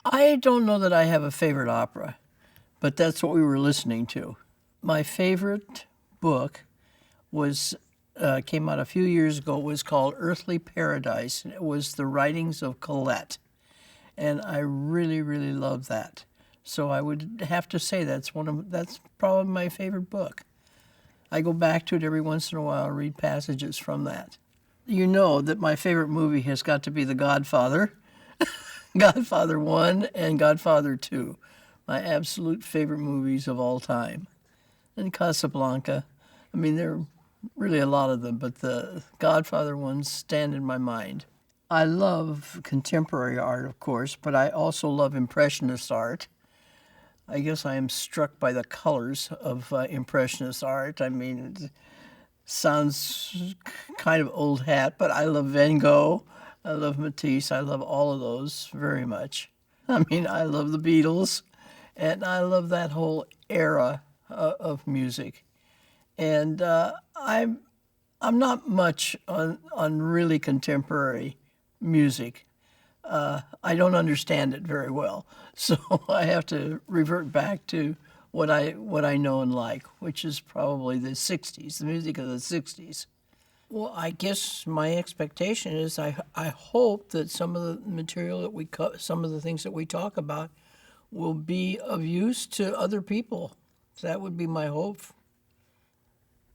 I don't know that I have a favorite opera, but that's what we were listening to. My favorite book was came out a few years ago. It was called Earthly Paradise, and it was the writings of Colette, and I really, really love that. So I would have to say that's probably my favorite book. I go back to it every once in a while and read passages from that. You know that my favorite movie has got to be The Godfather, Godfather 1 and Godfather 2, my absolute favorite movies of all time. And Casablanca. I mean, there are really a lot of them, but the Godfather ones stand in my mind. I love contemporary art, of course, but I also love Impressionist art. I guess I am struck by the colors of Impressionist art. I mean, it sounds kind of old hat, but I love Van Gogh. I love Matisse. I love all of those very much. I mean, I love the Beatles, and I love that whole era of music. And I'm not much on really contemporary music. I don't understand it very well, so I have to revert back to what I know and like, which is probably the '60s, the music of the '60s. Well, I guess my expectation is I hope that some of the material that some of the things that we talk about will be of use to other people. That would be my hope.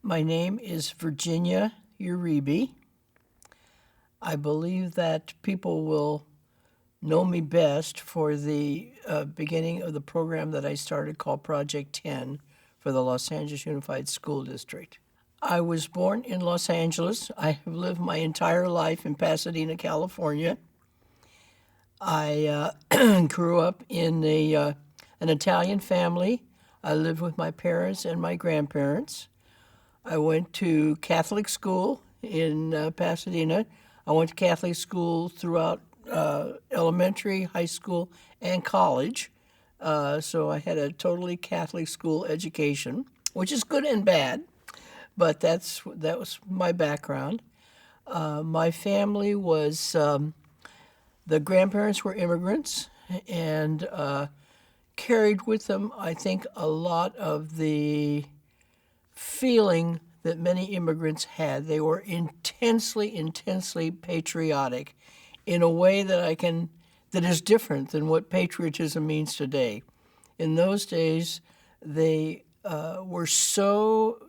My name is Virginia Uribe. I believe that people will know me best for the beginning of the program that I started called Project 10 for the Los Angeles Unified School District. I was born in Los Angeles. I have lived my entire life in Pasadena, California. I grew up in an Italian family. I lived with my parents and my grandparents. I went to Catholic school in Pasadena. I went to Catholic school throughout elementary, high school, and college. So I had a totally Catholic school education, which is good and bad, but that was my background. My family was the grandparents were immigrants and carried with them, I think, a lot of the feeling that many immigrants had. They were intensely, intensely patriotic in a way that is different than what patriotism means today. In those days, they were so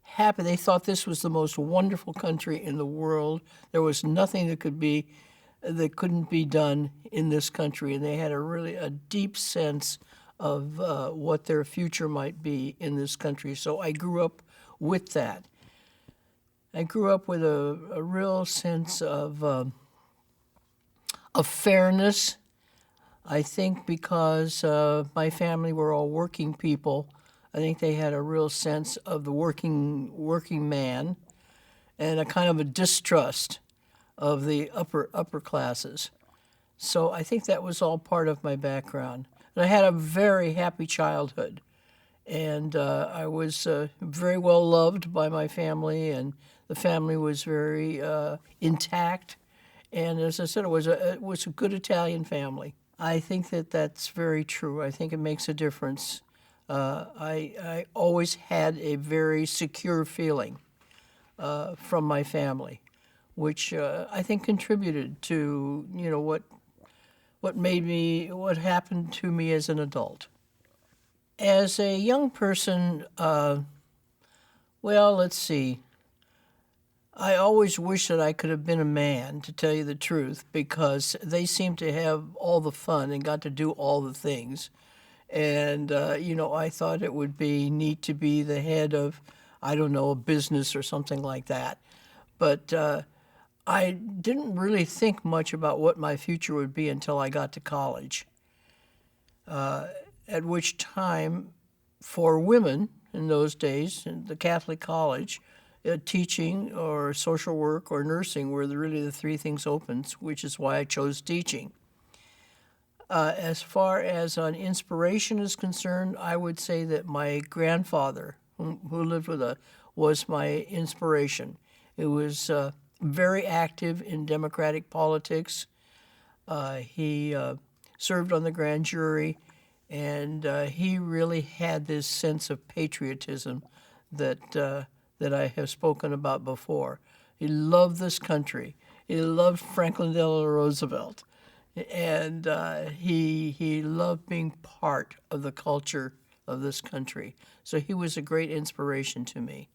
happy. They thought this was the most wonderful country in the world. There was nothing that couldn't be done in this country, and they had a deep sense of what their future might be in this country. So I grew up with that. I grew up with a real sense of fairness. I think because my family were all working people, I think they had a real sense of the working man, and a kind of a distrust of the upper classes. So I think that was all part of my background. And I had a very happy childhood, and I was very well loved by my family, and the family was very intact. And as I said, it was a good Italian family. I think that that's very true. I think it makes a difference. I always had a very secure feeling from my family, which I think contributed to what happened to me as an adult. As a young person, well, let's see. I always wish that I could have been a man, to tell you the truth, because they seemed to have all the fun and got to do all the things. And, I thought it would be neat to be the head of, I don't know, a business or something like that. But I didn't really think much about what my future would be until I got to college, at which time, for women in those days, in the Catholic college, teaching or social work or nursing were really the three things open, which is why I chose teaching. As far as an inspiration is concerned, I would say that my grandfather, who lived with us, was my inspiration. He was very active in democratic politics. He served on the grand jury, and he really had this sense of patriotism that I have spoken about before. He loved this country. He loved Franklin Delano Roosevelt, and he loved being part of the culture of this country. So he was a great inspiration to me.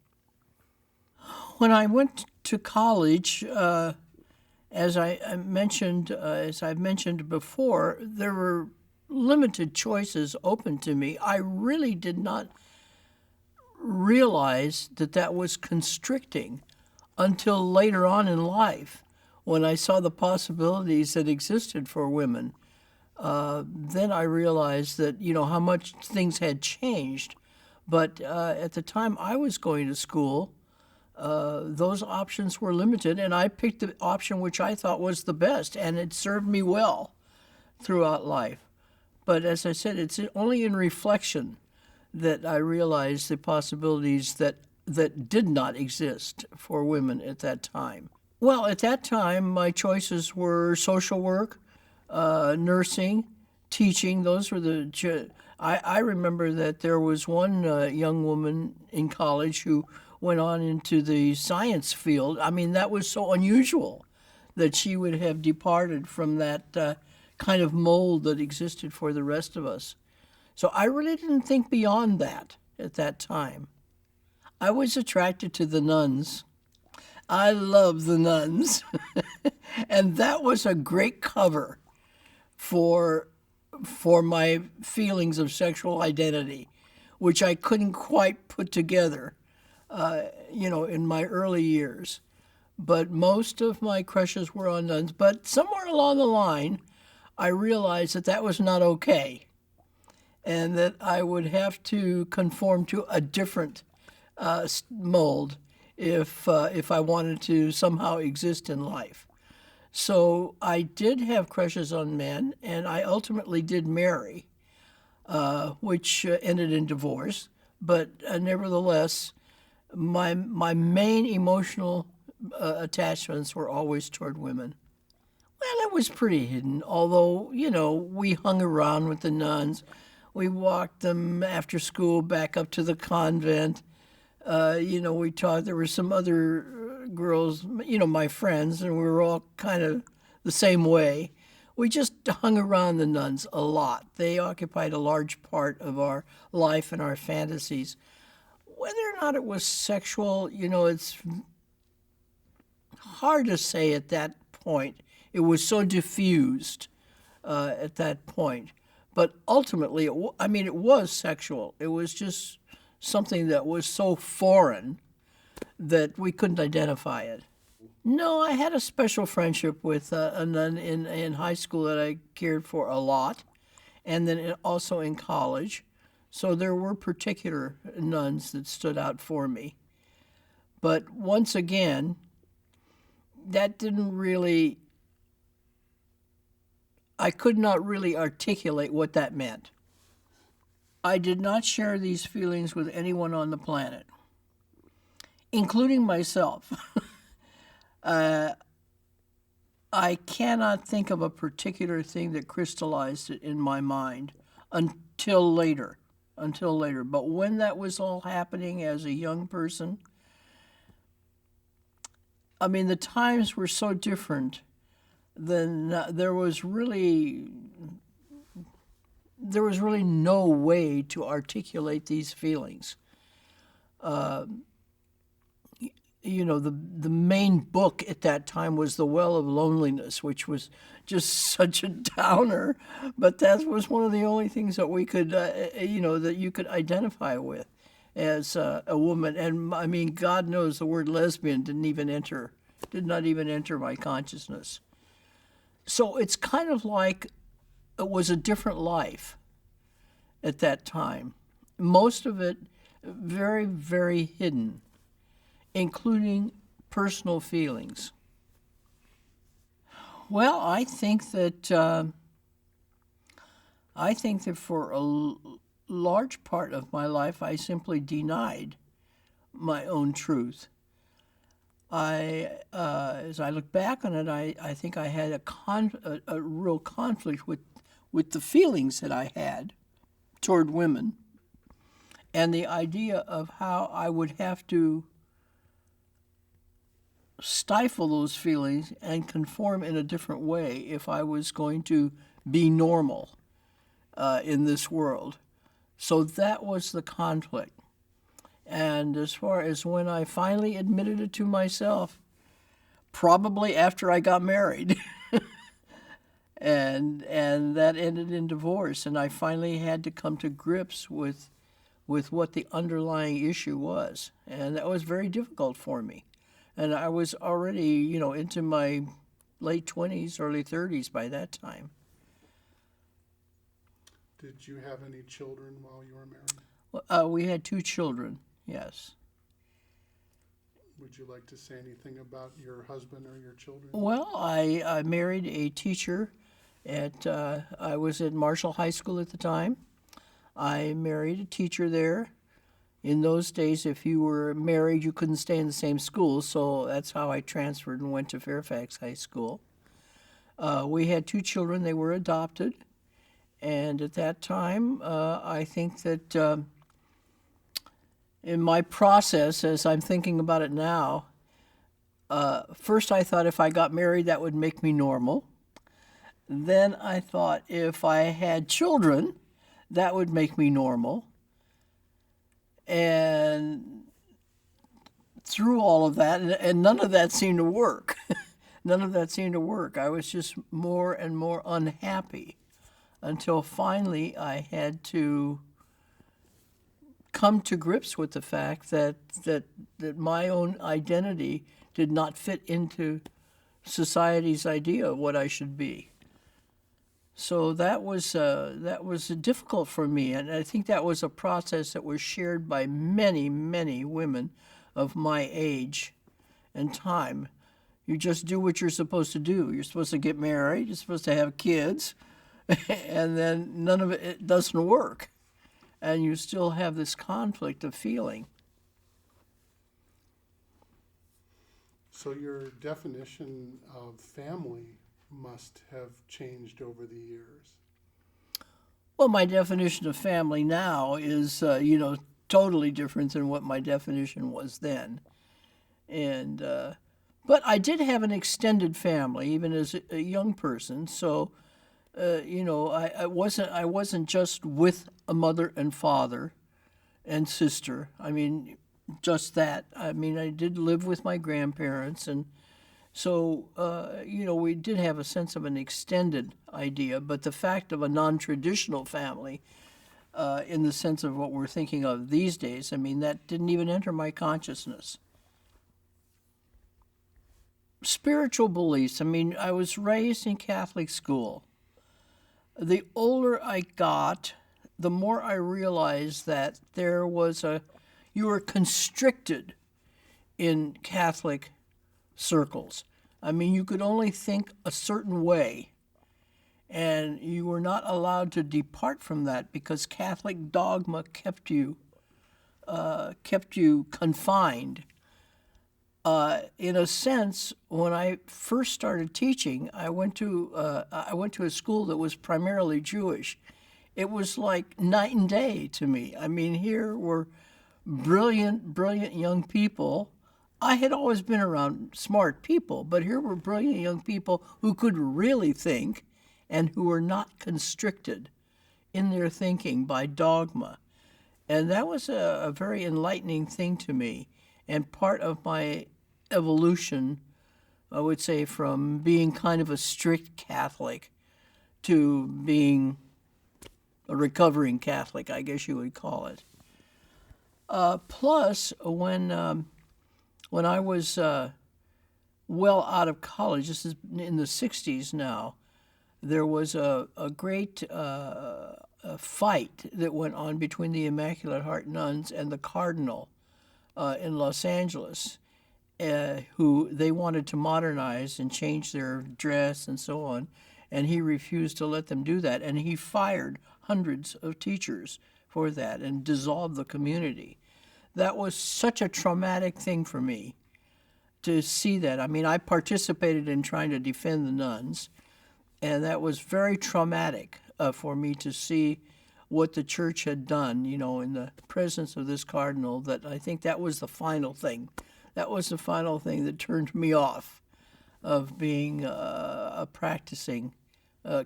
When I went to college, as I've mentioned before, there were limited choices open to me. I really did not realize that was constricting until later on in life, when I saw the possibilities that existed for women. Then I realized that, how much things had changed. But at the time I was going to school, those options were limited, and I picked the option which I thought was the best, and it served me well throughout life. But as I said, it's only in reflection that I realized the possibilities that did not exist for women at that time. Well, at that time, my choices were social work, nursing, teaching. Those were I remember that there was one young woman in college who went on into the science field. I mean, that was so unusual that she would have departed from that kind of mold that existed for the rest of us. So I really didn't think beyond that at that time. I was attracted to the nuns. I love the nuns. And that was a great cover for my feelings of sexual identity, which I couldn't quite put together, in my early years. But most of my crushes were on nuns. But somewhere along the line, I realized that was not okay, and that I would have to conform to a different mold if I wanted to somehow exist in life. So I did have crushes on men, and I ultimately did marry, which ended in divorce. But nevertheless, my main emotional attachments were always toward women. Well, it was pretty hidden, although, we hung around with the nuns. We walked them after school back up to the convent. We taught. There were some other girls, my friends, and we were all kind of the same way. We just hung around the nuns a lot. They occupied a large part of our life and our fantasies. Whether or not it was sexual, it's hard to say at that point. It was so diffused at that point. But ultimately, it was sexual. It was just something that was so foreign that we couldn't identify it. No, I had a special friendship with a nun in high school that I cared for a lot, and then also in college. So there were particular nuns that stood out for me. But once again, that didn't really, I could not really articulate what that meant. I did not share these feelings with anyone on the planet, including myself. I cannot think of a particular thing that crystallized it in my mind until later. But when that was all happening as a young person, the times were so different. Then there was really no way to articulate these feelings. The main book at that time was The Well of Loneliness, which was just such a downer, but that was one of the only things that we could, that you could identify with as a woman. And God knows the word lesbian did not even enter my consciousness. So it's kind of like it was a different life at that time. Most of it very, very hidden, including personal feelings. Well, I think that for a large part of my life, I simply denied my own truth. As I look back on it, I think I had a real conflict with the feelings that I had toward women and the idea of how I would have to stifle those feelings and conform in a different way if I was going to be normal in this world. So that was the conflict. And as far as when I finally admitted it to myself, probably after I got married. and that ended in divorce, and I finally had to come to grips with what the underlying issue was. And that was very difficult for me. And I was already, into my late 20s, early 30s by that time. Did you have any children while you were married? We had 2 children, yes. Would you like to say anything about your husband or your children? Well, I married a teacher I was at Marshall High School at the time. I married a teacher there. In those days, if you were married, you couldn't stay in the same school, so that's how I transferred and went to Fairfax High School. We had 2 children. They were adopted. And at that time, I think that in my process, as I'm thinking about it now, first I thought if I got married, that would make me normal. Then I thought if I had children, that would make me normal. And through all of that, and none of that seemed to work. None of that seemed to work. I was just more and more unhappy until finally I had to come to grips with the fact that my own identity did not fit into society's idea of what I should be. So that was difficult for me, and I think that was a process that was shared by many, many women of my age and time. You just do what you're supposed to do. You're supposed to get married. You're supposed to have kids, and then none of it doesn't work, and you still have this conflict of feeling. So your definition of family must have changed over the years. Well, my definition of family now is, totally different than what my definition was then. And but I did have an extended family, even as a young person. So, I wasn't just with a mother and father and sister. I mean, just that. I mean, I did live with my grandparents, and so, we did have a sense of an extended idea, but the fact of a non-traditional family, in the sense of what we're thinking of these days, I mean, that didn't even enter my consciousness. Spiritual beliefs, I mean, I was raised in Catholic school. The older I got, the more I realized that you were constricted in Catholic circles. I mean, you could only think a certain way, and you were not allowed to depart from that because Catholic dogma kept you confined. In a sense, when I first started teaching, I went to a school that was primarily Jewish. It was like night and day to me. I mean, here were brilliant young people. I had always been around smart people, but here were brilliant young people who could really think and who were not constricted in their thinking by dogma. And that was a very enlightening thing to me, and part of my evolution, I would say, from being kind of a strict Catholic to being a recovering Catholic, I guess you would call it. Plus, when I was well out of college, this is in the 60s now, there was a great fight that went on between the Immaculate Heart nuns and the Cardinal in Los Angeles, who they wanted to modernize and change their dress and so on, and he refused to let them do that, and he fired hundreds of teachers for that and dissolved the community. That was such a traumatic thing for me to see that. I mean, I participated in trying to defend the nuns, and that was very traumatic for me to see what the church had done, in the presence of this cardinal, that I think that was the final thing. That was the final thing that turned me off of being a practicing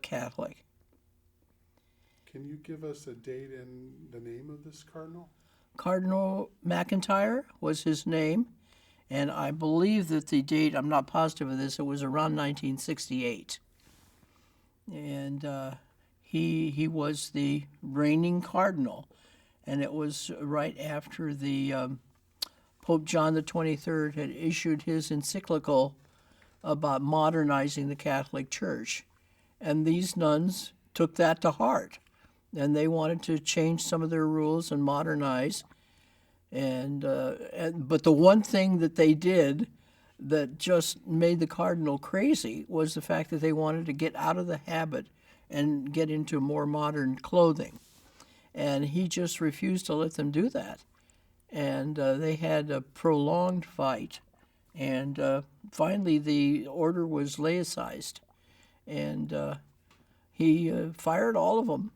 Catholic. Can you give us a date and the name of this cardinal? Cardinal McIntyre was his name, and I believe that the date, I'm not positive of this, it was around 1968. And he was the reigning cardinal, and it was right after the Pope John the 23rd had issued his encyclical about modernizing the Catholic Church. And these nuns took that to heart, and they wanted to change some of their rules and modernize. But the one thing that they did that just made the cardinal crazy was the fact that they wanted to get out of the habit and get into more modern clothing. And he just refused to let them do that. And they had a prolonged fight. And finally, the order was laicized. And he fired all of them.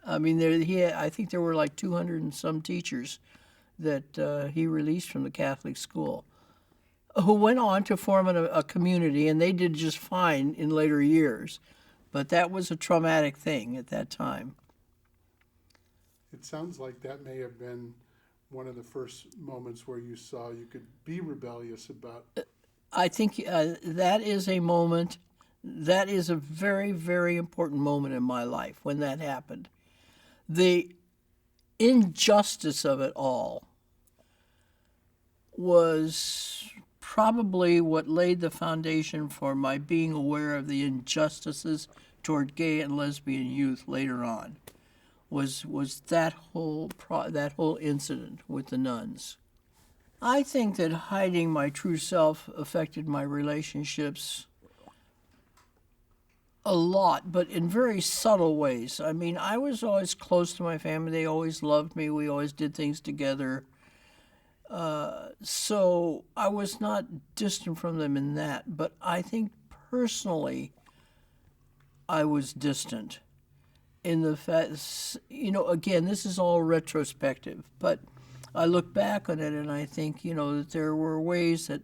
I mean, I think there were like 200 and some teachers that he released from the Catholic school, who went on to form a community, and they did just fine in later years. But that was a traumatic thing at that time. It sounds like that may have been one of the first moments where you saw you could be rebellious about. I think that is a moment, that is a very, very important moment in my life when that happened. The injustice of it all was probably what laid the foundation for my being aware of the injustices toward gay and lesbian youth later on. Was that whole incident with the nuns. I think that hiding my true self affected my relationships a lot, but in very subtle ways. I mean, I was always close to my family. They always loved me. We always did things together. So I was not distant from them in that. But I think personally, I was distant in the fact, again, this is all retrospective, but I look back on it and I think, that there were ways that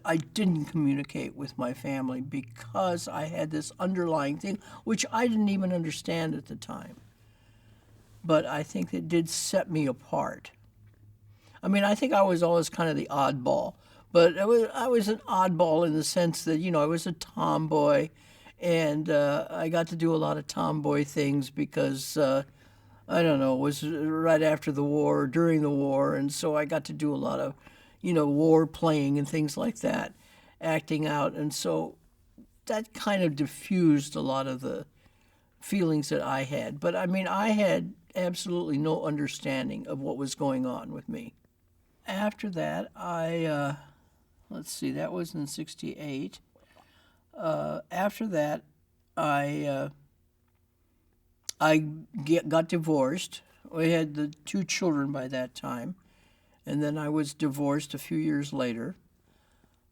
I didn't communicate with my family because I had this underlying thing, which I didn't even understand at the time. But I think it did set me apart. I mean, I think I was always kind of the oddball, but I was an oddball in the sense that, I was a tomboy, and I got to do a lot of tomboy things because, I don't know, it was right after the war, during the war, and so I got to do a lot of war playing and things like that, acting out. And so that kind of diffused a lot of the feelings that I had. But I mean, I had absolutely no understanding of what was going on with me. After that, let's see, that was in 68. After that, I got divorced. We had the 2 children by that time. And then I was divorced a few years later.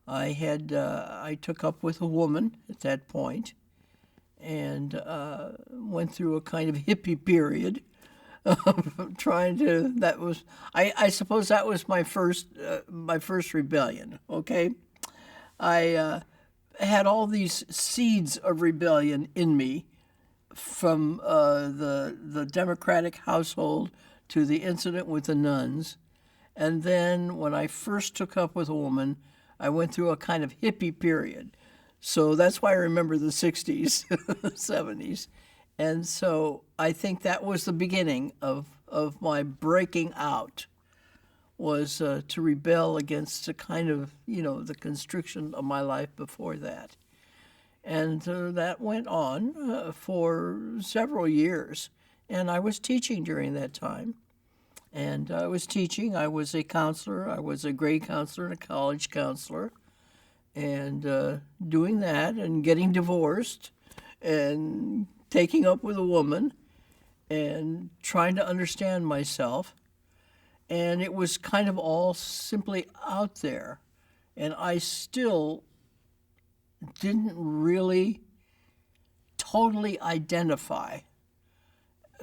I took up with a woman at that point, and went through a kind of hippie period of trying to. I suppose that was my first rebellion. Okay, I had all these seeds of rebellion in me, from the democratic household to the incident with the nuns. And then when I first took up with a woman, I went through a kind of hippie period. So that's why I remember the 60s, 70s. And so I think that was the beginning of my breaking out, was to rebel against the kind of, the constriction of my life before that. And that went on for several years. And I was teaching during that time. And I was teaching. I was a counselor. I was a grade counselor and a college counselor. And doing that and getting divorced and taking up with a woman and trying to understand myself. And it was kind of all simply out there. And I still didn't really totally identify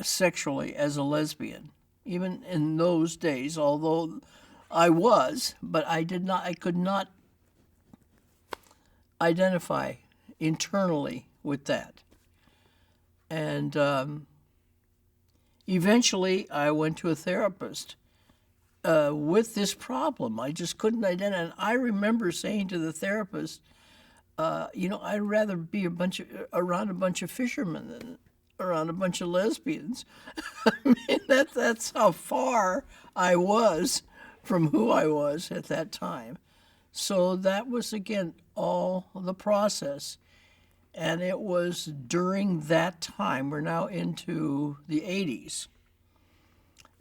sexually as a lesbian, even in those days, although I was, but I could not identify internally with that. And eventually I went to a therapist with this problem. I just couldn't identify. And I remember saying to the therapist, I'd rather be around a bunch of fishermen than around a bunch of lesbians. I mean, that's how far I was from who I was at that time. So that was, again, all the process. And it was during that time, we're now into the 80s,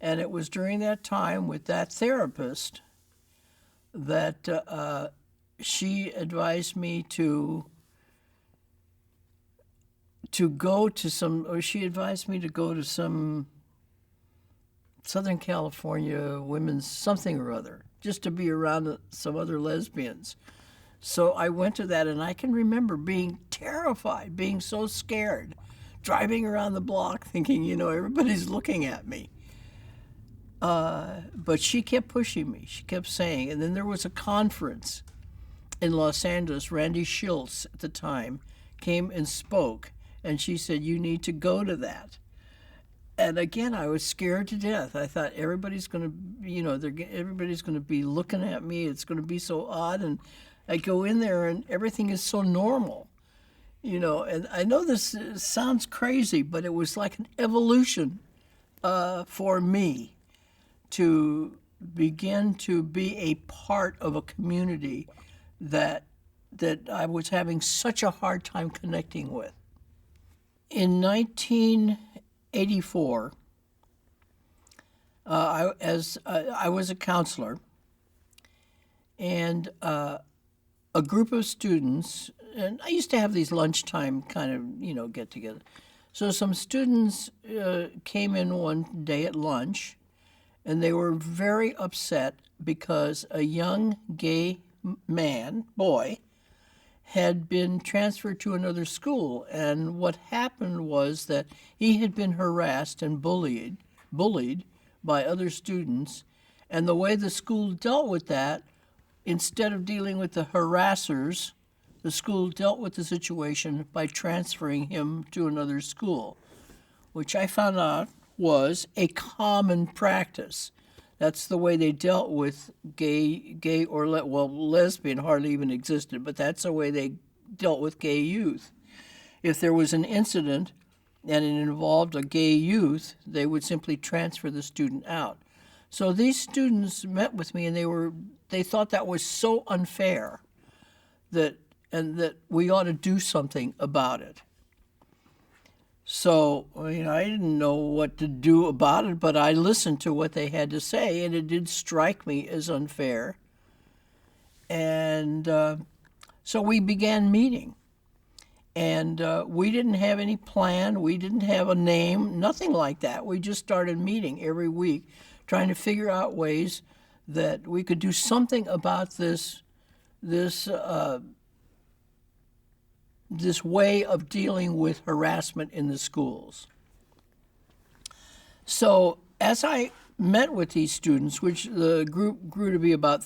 and it was during that time with that therapist that she advised me to go to some Southern California women's something or other, just to be around some other lesbians. So I went to that, and I can remember being terrified, being so scared, driving around the block thinking, everybody's looking at me. But she kept pushing me. She kept saying, and then there was a conference in Los Angeles. Randy Schultz at the time came and spoke, and she said, you need to go to that. And again, I was scared to death. I thought everybody's going to, everybody's going to be looking at me. It's going to be so odd. And I go in there, and everything is so normal, And I know this sounds crazy, but it was like an evolution for me to begin to be a part of a community that I was having such a hard time connecting with. In 1984, I was a counselor, and a group of students, and I used to have these lunchtime kind of, get together. So some students came in one day at lunch, and they were very upset because a young gay boy, had been transferred to another school. And what happened was that he had been harassed and bullied by other students. And the way the school dealt with that, instead of dealing with the harassers, the school dealt with the situation by transferring him to another school, which I found out was a common practice. That's the way they dealt with gay or lesbian hardly even existed, but that's the way they dealt with gay youth. If there was an incident and it involved a gay youth, they would simply transfer the student out. So these students met with me, and they thought that was so unfair that we ought to do something about it. So, I didn't know what to do about it, but I listened to what they had to say, and it did strike me as unfair. And so we began meeting. And we didn't have any plan. We didn't have a name, nothing like that. We just started meeting every week, trying to figure out ways that we could do something about this way of dealing with harassment in the schools. So as I met with these students, which the group grew to be about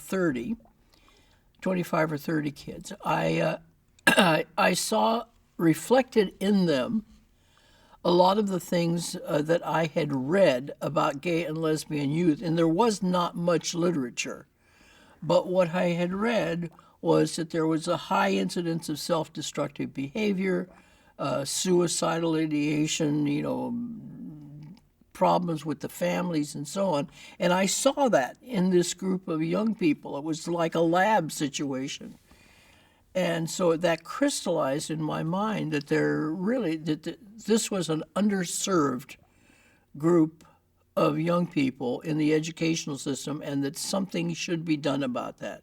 25 or 30 kids, I saw reflected in them a lot of the things that I had read about gay and lesbian youth, and there was not much literature. But what I had read was that there was a high incidence of self-destructive behavior, suicidal ideation, problems with the families and so on. And I saw that in this group of young people. It was like a lab situation. And so that crystallized in my mind that this was an underserved group of young people in the educational system, and that something should be done about that.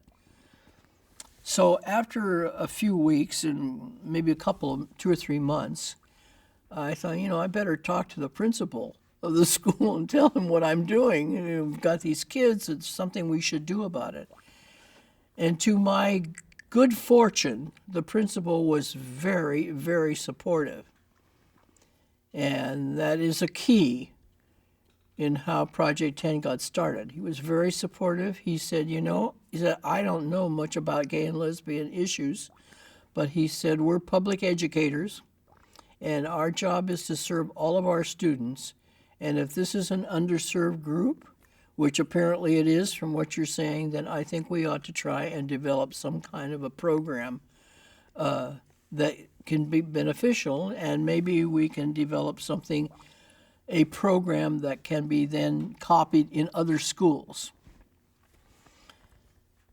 So after a few weeks and maybe 2 or 3 months, I thought, I better talk to the principal of the school and tell him what I'm doing. We've got these kids. It's something we should do about it. And to my good fortune, the principal was very, very supportive. And that is a key in how Project 10 got started. He was very supportive. He said, I don't know much about gay and lesbian issues, but he said, we're public educators, and our job is to serve all of our students. And if this is an underserved group, which apparently it is from what you're saying, then I think we ought to try and develop some kind of a program that can be beneficial, and maybe we can develop a program that can be then copied in other schools.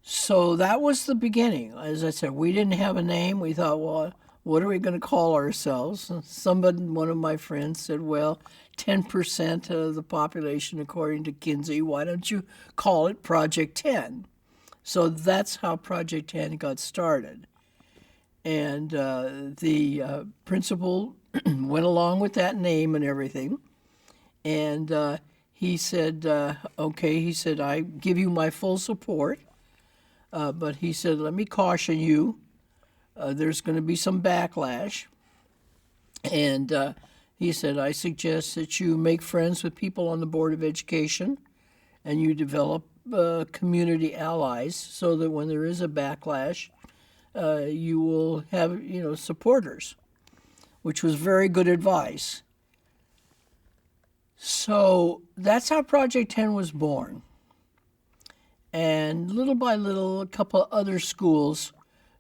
So that was the beginning. As I said, we didn't have a name. We thought, well, what are we going to call ourselves? One of my friends said, well, 10% of the population, according to Kinsey, why don't you call it Project 10? So that's how Project 10 got started. And the principal went along with that name and everything. And he said, okay, he said, I give you my full support. But he said, let me caution you, there's going to be some backlash. And he said, I suggest that you make friends with people on the Board of Education and you develop community allies so that when there is a backlash, you will have, supporters, which was very good advice. So that's how Project 10 was born. And little by little, a couple other schools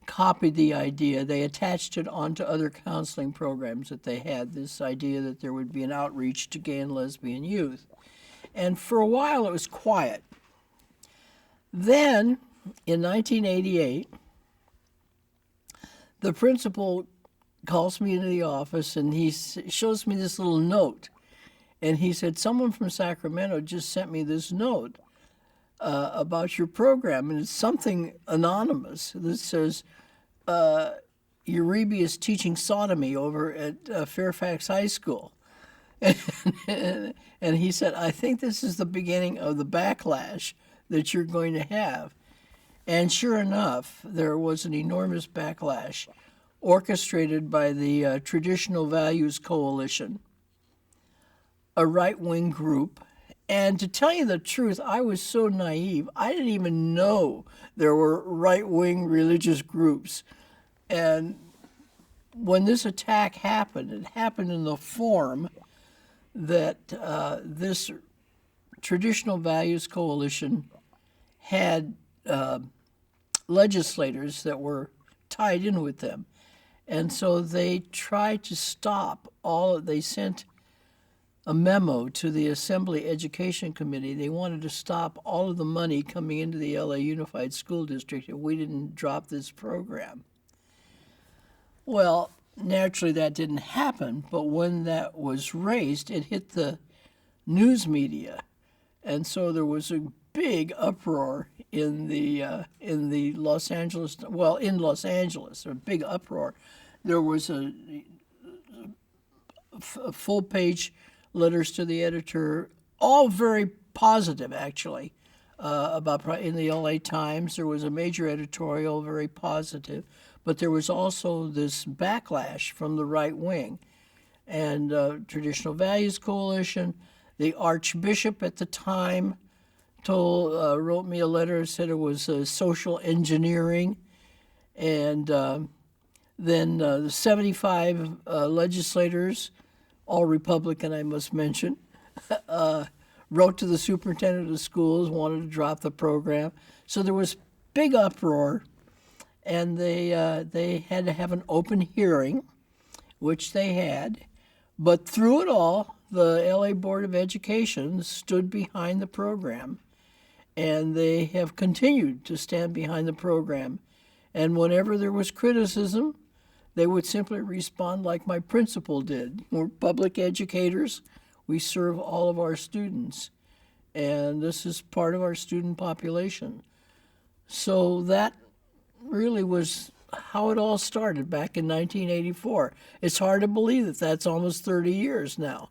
copied the idea. They attached it onto other counseling programs that they had, this idea that there would be an outreach to gay and lesbian youth. And for a while, it was quiet. Then, in 1988, the principal calls me into the office and he shows me this little note. And he said, someone from Sacramento just sent me this note about your program, and it's something anonymous that says, Uribe is teaching sodomy over at Fairfax High School. And he said, I think this is the beginning of the backlash that you're going to have. And sure enough, there was an enormous backlash orchestrated by the Traditional Values Coalition, a right-wing group. And to tell you the truth, I was so naive. I didn't even know there were right-wing religious groups. And when this attack happened, it happened in the form that this Traditional Values Coalition had legislators that were tied in with them. And so they tried to stop they sent a memo to the Assembly Education Committee. They wanted to stop all of the money coming into the LA Unified School District if we didn't drop this program. Well, naturally that didn't happen, but when that was raised, it hit the news media. And so there was a big uproar in Los Angeles, a big uproar. There was a full-page letters to the editor, all very positive, actually, in the LA Times. There was a major editorial, very positive, but there was also this backlash from the right wing. And Traditional Values Coalition, the Archbishop at the time wrote me a letter, said it was social engineering, and then the 75 legislators, all Republican, I must mention, wrote to the superintendent of schools, wanted to drop the program. So there was big uproar, and they had to have an open hearing, which they had. But through it all, the LA Board of Education stood behind the program, and they have continued to stand behind the program. And whenever there was criticism, they would simply respond like my principal did. We're public educators. We serve all of our students. And this is part of our student population. So that really was how it all started back in 1984. It's hard to believe that that's almost 30 years now.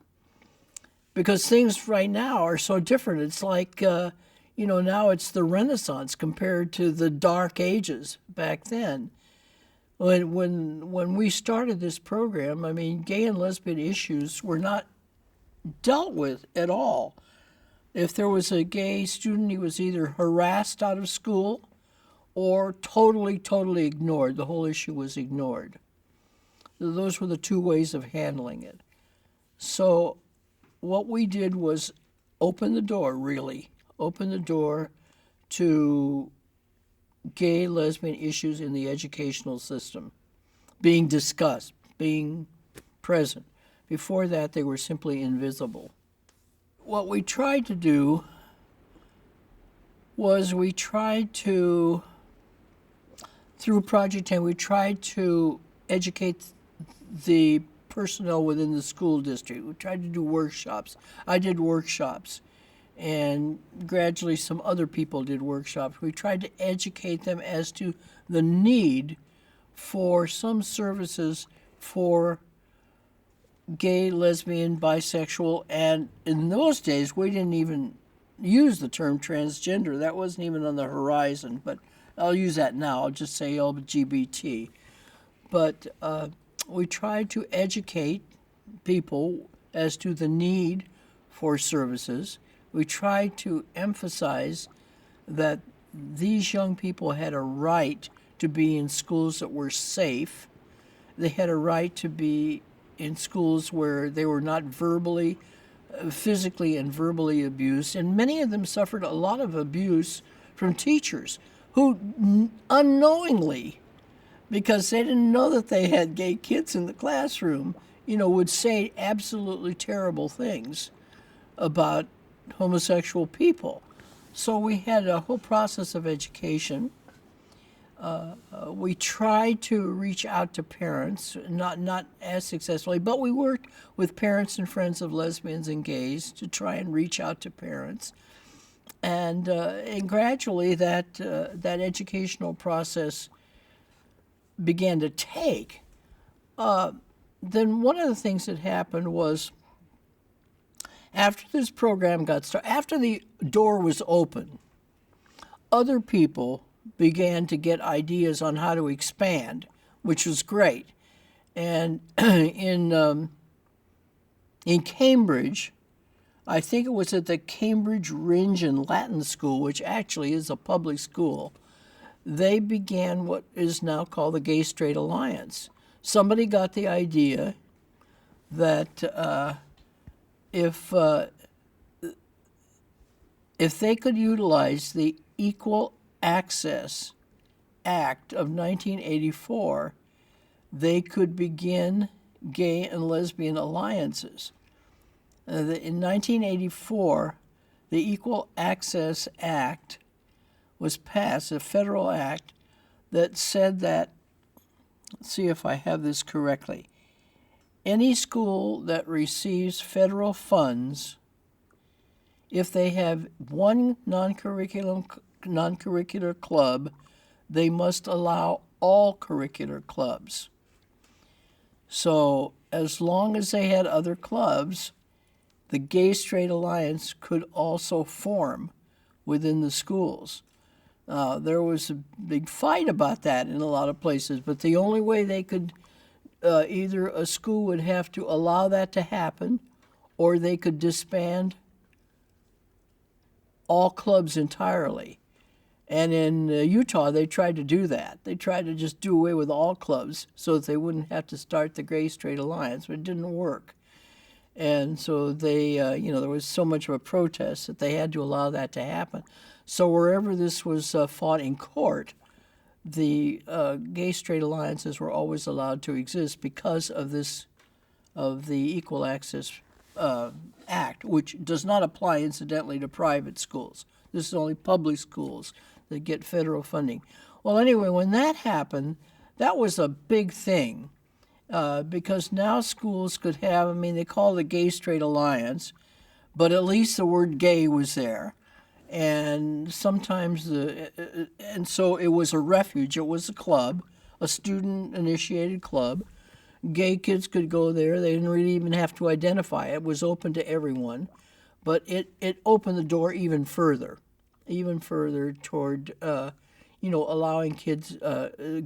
Because things right now are so different. It's like, now it's the Renaissance compared to the Dark Ages back then. When we started this program, I mean, gay and lesbian issues were not dealt with at all. If there was a gay student, he was either harassed out of school or totally ignored. The whole issue was ignored. Those were the two ways of handling it. So what we did was open the door, really. Open the door to gay, lesbian issues in the educational system, being discussed, being present. Before that, they were simply invisible. What we tried to do was through Project 10, we tried to educate the personnel within the school district. We tried to do workshops. I did workshops, and gradually some other people did workshops. We tried to educate them as to the need for some services for gay, lesbian, bisexual, and in those days we didn't even use the term transgender. That wasn't even on the horizon, but I'll use that now. I'll just say LGBT. But we tried to educate people as to the need for services. We tried to emphasize that these young people had a right to be in schools that were safe. They had a right to be in schools where they were not physically and verbally abused, and many of them suffered a lot of abuse from teachers who unknowingly, because they didn't know that they had gay kids in the classroom, would say absolutely terrible things about homosexual people. So we had a whole process of education. We tried to reach out to parents, not as successfully, but we worked with parents and friends of lesbians and gays to try and reach out to parents. And gradually that educational process began to take. Then one of the things that happened was after this program got started, after the door was open, other people began to get ideas on how to expand, which was great. And in Cambridge, I think it was at the Cambridge Rindge and Latin School, which actually is a public school, they began what is now called the Gay Straight Alliance. Somebody got the idea that if they could utilize the Equal Access Act of 1984, they could begin gay and lesbian alliances. In 1984, the Equal Access Act was passed, a federal act that said that, let's see if I have this correctly, any school that receives federal funds, if they have one non-curricular club, they must allow all curricular clubs. So as long as they had other clubs, the Gay Straight Alliance could also form within the schools. There was a big fight about that in a lot of places, but the only way they could, either a school would have to allow that to happen, or they could disband all clubs entirely. And in Utah, they tried to do that. They tried to just do away with all clubs so that they wouldn't have to start the Gay Straight Alliance, but it didn't work. And so they, there was so much of a protest that they had to allow that to happen. So wherever this was fought in court, the Gay Straight Alliances were always allowed to exist because of the Equal Access Act, which does not apply, incidentally, to private schools. This is only public schools that get federal funding. Well, anyway, when that happened, that was a big thing because now schools could have, they call it the Gay Straight Alliance, but at least the word gay was there. And sometimes, and so it was a refuge. It was a club, a student-initiated club. Gay kids could go there. They didn't really even have to identify. It was open to everyone. But it opened the door even further toward allowing kids,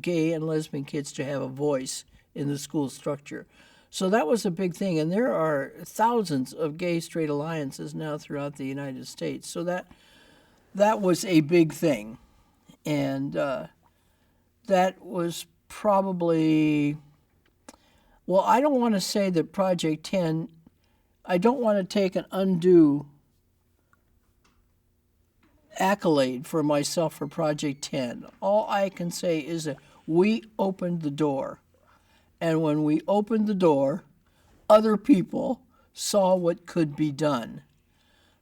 gay and lesbian kids, to have a voice in the school structure. So that was a big thing, and there are thousands of gay straight alliances now throughout the United States. So that was a big thing, and that was probably, well, I don't want to say that Project 10, I don't want to take an undue accolade for myself for Project 10. All I can say is that we opened the door. And when we opened the door, other people saw what could be done.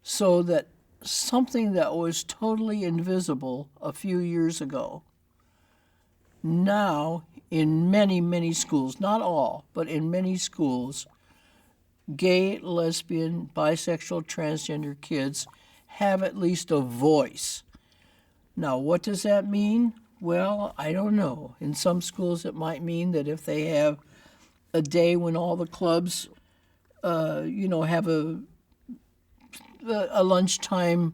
So that something that was totally invisible a few years ago, now in many, many schools, not all, but in many schools, gay, lesbian, bisexual, transgender kids have at least a voice. Now, what does that mean? Well, I don't know. In some schools, it might mean that if they have a day when all the clubs, have a lunchtime,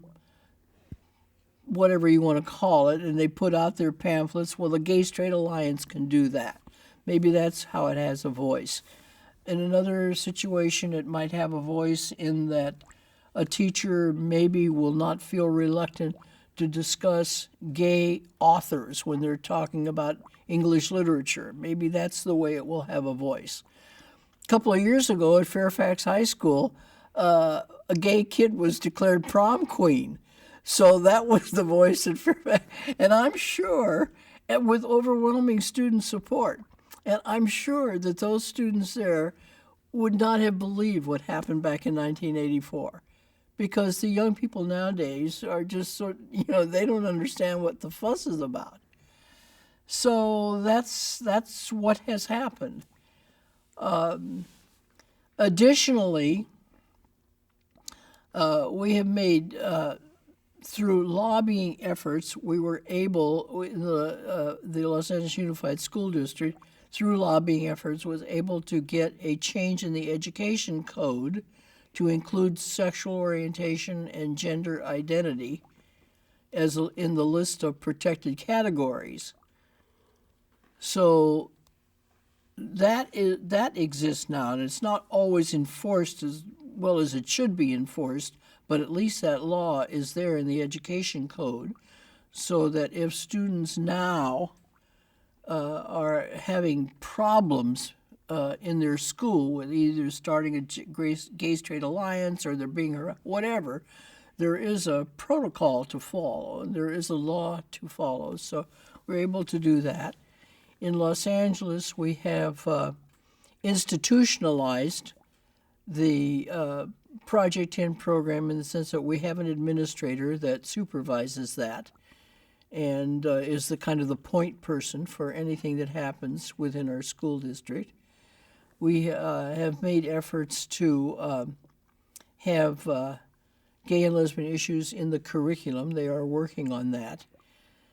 whatever you want to call it, and they put out their pamphlets, well, the Gay Straight Alliance can do that. Maybe that's how it has a voice. In another situation, it might have a voice in that a teacher maybe will not feel reluctant to discuss gay authors when they're talking about English literature. Maybe that's the way it will have a voice. A couple of years ago at Fairfax High School, a gay kid was declared prom queen. So that was the voice at Fairfax. And I'm sure, and with overwhelming student support, and I'm sure that those students there would not have believed what happened back in 1984. Because the young people nowadays are just they don't understand what the fuss is about. So that's what has happened. Additionally, we have made, through lobbying efforts, we were able, the Los Angeles Unified School District, through lobbying efforts, was able to get a change in the education code to include sexual orientation and gender identity as in the list of protected categories. So that exists now, and it's not always enforced as well as it should be enforced, but at least that law is there in the education code, so that if students now are having problems in their school with either starting a gay straight alliance or they're being harassed, whatever, there is a protocol to follow and there is a law to follow. So we're able to do that. In Los Angeles, we have institutionalized the Project 10 program in the sense that we have an administrator that supervises that and is the kind of the point person for anything that happens within our school district. We have made efforts to have gay and lesbian issues in the curriculum. They are working on that.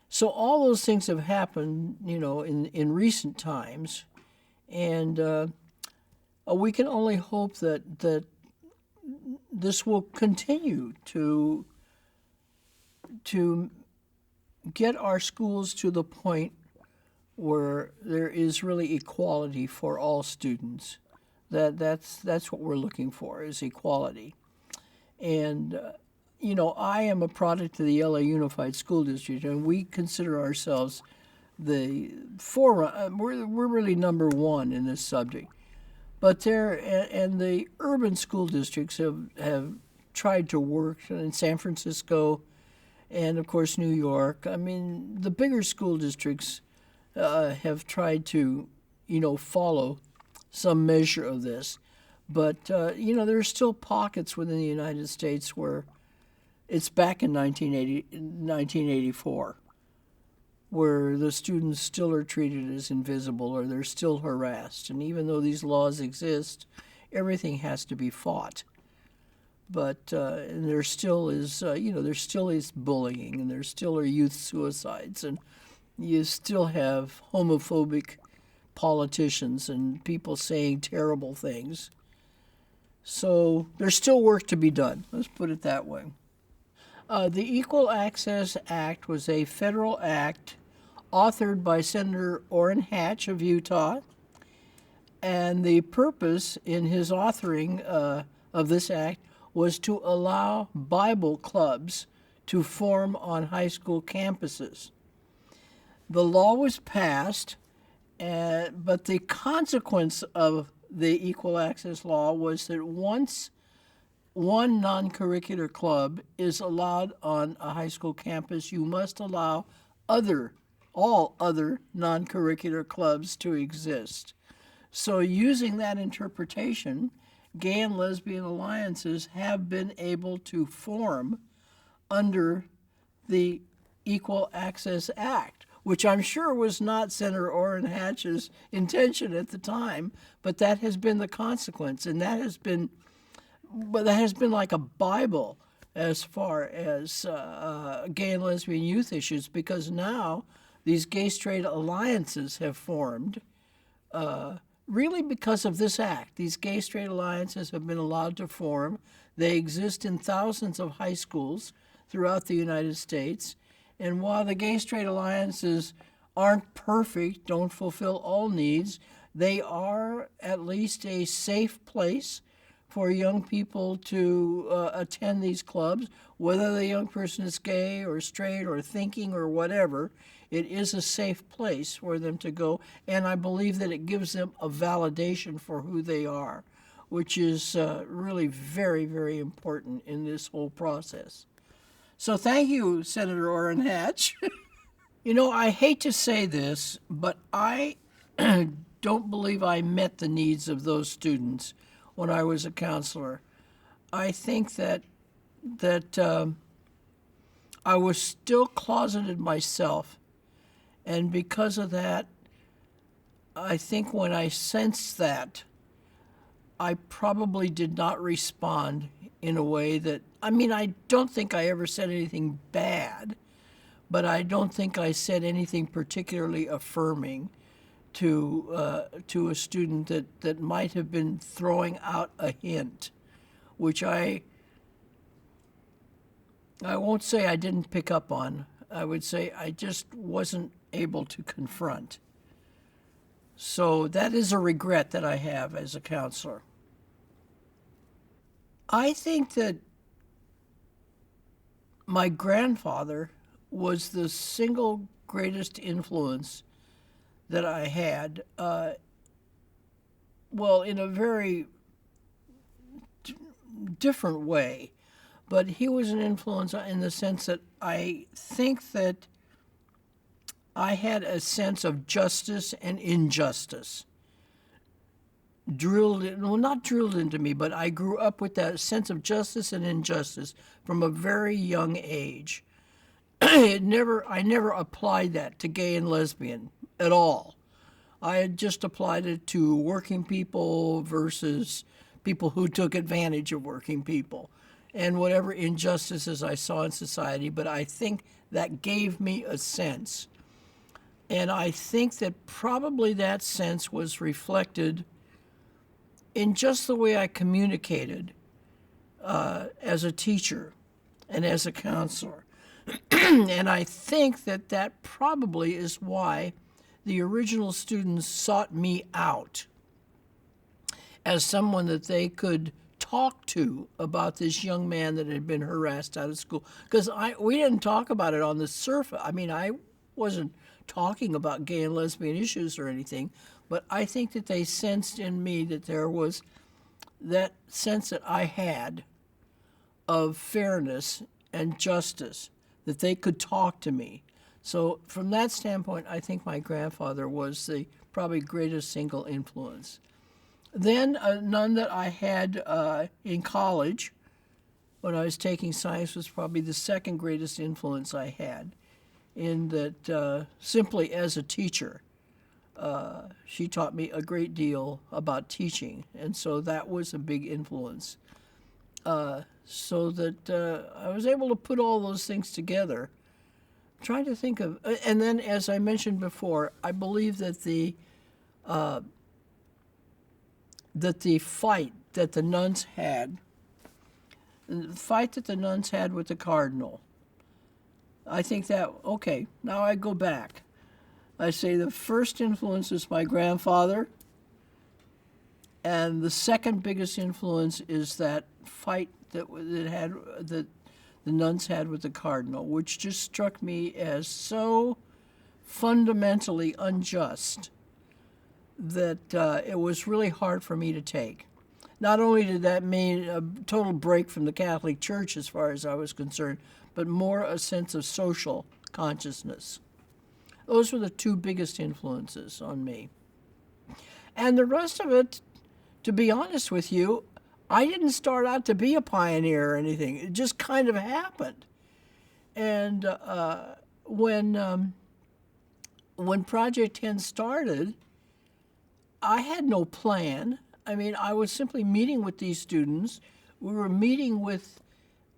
So all those things have happened, in recent times, and we can only hope that this will continue to get our schools to the point where there is really equality for all students. That's what we're looking for, is equality. And I am a product of the LA Unified School District, and we consider ourselves the forerunner. We're really number one in this subject. But the urban school districts have tried to work in San Francisco and, of course, New York. I mean, the bigger school districts have tried to, follow some measure of this. But, there are still pockets within the United States where it's back in 1984, where the students still are treated as invisible or they're still harassed. And even though these laws exist, everything has to be fought. But and there still is, there still is bullying, and there still are youth suicides, and you still have homophobic politicians and people saying terrible things. So there's still work to be done. Let's put it that way. The Equal Access Act was a federal act authored by Senator Orrin Hatch of Utah. And the purpose in his authoring of this act was to allow Bible clubs to form on high school campuses. The law was passed, but the consequence of the Equal Access Law was that once one non-curricular club is allowed on a high school campus, you must allow all other non-curricular clubs to exist. So using that interpretation, gay and lesbian alliances have been able to form under the Equal Access Act, which I'm sure was not Senator Orrin Hatch's intention at the time, but that has been the consequence, and that has been like a Bible as far as gay and lesbian youth issues, because now these gay-straight alliances have formed really because of this act. These gay-straight alliances have been allowed to form. They exist in thousands of high schools throughout the United States. And while the gay-straight alliances aren't perfect, don't fulfill all needs, they are at least a safe place for young people to attend these clubs, whether the young person is gay or straight or thinking or whatever. It is a safe place for them to go, and I believe that it gives them a validation for who they are, which is really very, very important in this whole process. So thank you, Senator Orrin Hatch. You know, I hate to say this, but I don't believe I met the needs of those students when I was a counselor. I think that I was still closeted myself, and because of that, I think when I sensed that, I probably did not respond in a way that, I mean, I don't think I ever said anything bad, but I don't think I said anything particularly affirming to a student that might have been throwing out a hint, which I won't say I didn't pick up on. I would say I just wasn't able to confront. So that is a regret that I have as a counselor. I think that my grandfather was the single greatest influence that I had, well, in a very different way. But he was an influence in the sense that I think that I had a sense of justice and injustice not drilled into me, but I grew up with that sense of justice and injustice from a very young age. I never applied that to gay and lesbian at all. I had just applied it to working people versus people who took advantage of working people and whatever injustices I saw in society, but I think that gave me a sense. And I think that probably that sense was reflected in just the way I communicated as a teacher and as a counselor. And I think that that probably is why the original students sought me out as someone that they could talk to about this young man that had been harassed out of school. Because we didn't talk about it on the surface. I mean, I wasn't talking about gay and lesbian issues or anything, but I think that they sensed in me that there was that sense that I had of fairness and justice, that they could talk to me. So from that standpoint, I think my grandfather was the probably greatest single influence. Then a nun that I had in college when I was taking science was probably the second greatest influence I had, in that simply as a teacher, she taught me a great deal about teaching, and so that was a big influence. So that I was able to put all those things together. I'm trying to think of, and then as I mentioned before, I believe that the fight that the nuns had The fight that the nuns had with the cardinal. I think that, okay, now I go back. I say the first influence is my grandfather, and the second biggest influence is that fight that that the nuns had with the cardinal, which just struck me as so fundamentally unjust that it was really hard for me to take. Not only did that mean a total break from the Catholic Church as far as I was concerned, but more a sense of social consciousness. Those were the two biggest influences on me. And the rest of it, to be honest with you, I didn't start out to be a pioneer or anything. It just kind of happened. And when Project 10 started, I had no plan. I mean, I was simply meeting with these students. We were meeting with,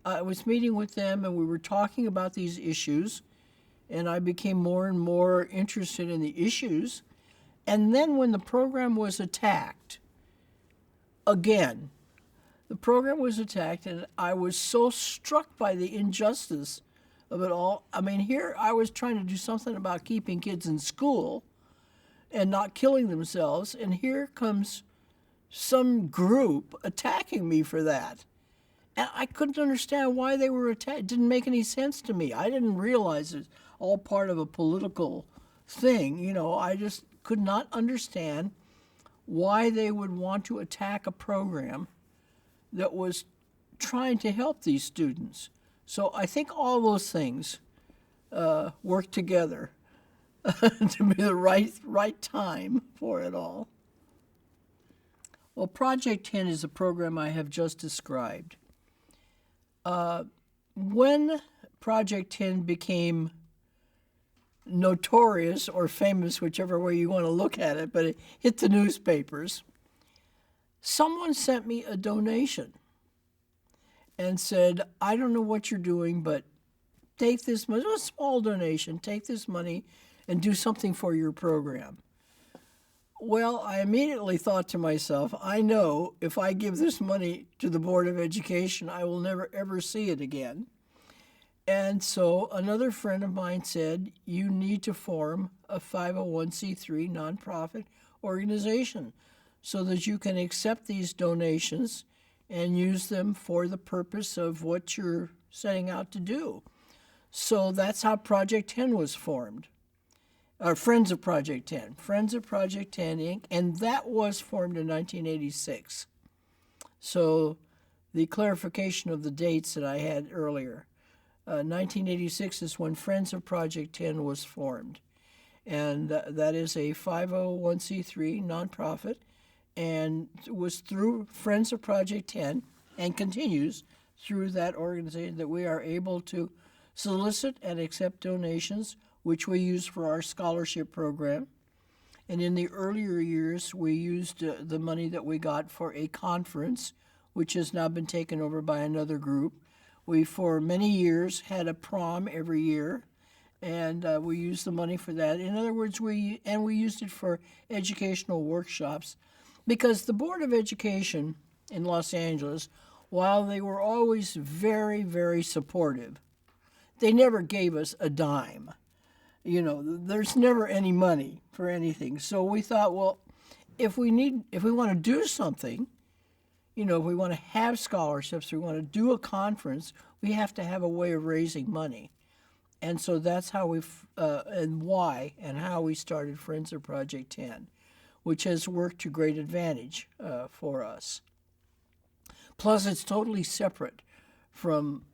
I was meeting with them, and we were talking about these issues. And I became more and more interested in the issues. And then when the program was attacked, again, the program was attacked, and I was so struck by the injustice of it all. I mean, here I was trying to do something about keeping kids in school and not killing themselves, and here comes some group attacking me for that. And I couldn't understand why they were attacked. It didn't make any sense to me. I didn't realize it's all part of a political thing. You know, I just could not understand why they would want to attack a program that was trying to help these students. So I think all those things work together to be the right time for it all. Well, Project 10 is a program I have just described. When Project 10 became notorious or famous, whichever way you want to look at it, but it hit the newspapers, someone sent me a donation and said, I don't know what you're doing, but take this money, it was a small donation, take this money and do something for your program. Well, I immediately thought to myself, I know if I give this money to the Board of Education, I will never ever see it again. And so another friend of mine said, you need to form a 501c3 nonprofit organization so that you can accept these donations and use them for the purpose of what you're setting out to do. So that's how Project 10 was formed. Or Friends of Project 10, Friends of Project 10, Inc., and that was formed in 1986. So the clarification of the dates that I had earlier. 1986 is when Friends of Project 10 was formed. And that is a 501c3 nonprofit, and it was through Friends of Project 10 and continues through that organization that we are able to solicit and accept donations, which we use for our scholarship program. And in the earlier years, we used the money that we got for a conference, which has now been taken over by another group. We, for many years, had a prom every year, and we used the money for that. In other words, we used it for educational workshops, because the Board of Education in Los Angeles, while they were always very, very supportive, they never gave us a dime. You know, there's never any money for anything. So we thought, well, if we want to do something, you know, if we want to have scholarships, we want to do a conference, we have to have a way of raising money. And so that's how and why and how we started Friends of Project 10, which has worked to great advantage for us. Plus, it's totally separate from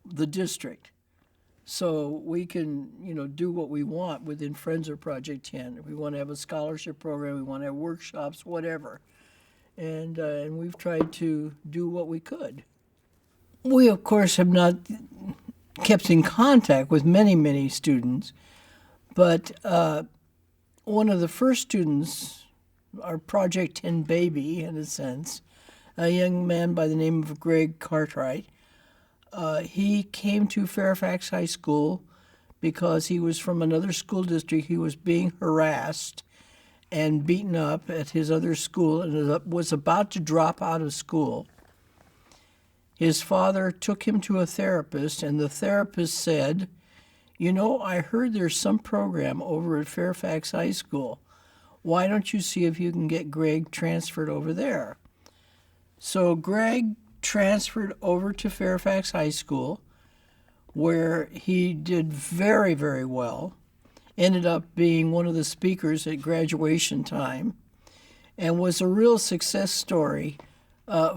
the district. So we can, you know, do what we want within Friends of Project 10. If we want to have a scholarship program, we want to have workshops, whatever. And we've tried to do what we could. We, of course, have not kept in contact with many, many students, but one of the first students, our Project 10 baby, in a sense, a young man by the name of Greg Cartwright, he came to Fairfax High School because he was from another school district. He was being harassed and beaten up at his other school and was about to drop out of school. his father took him to a therapist, and the therapist said, "You know, I heard there's some program over at Fairfax High School. Why don't you see if you can get Greg transferred over there?" So Greg transferred over to Fairfax High School, where he did very, very well, ended up being one of the speakers at graduation time, and was a real success story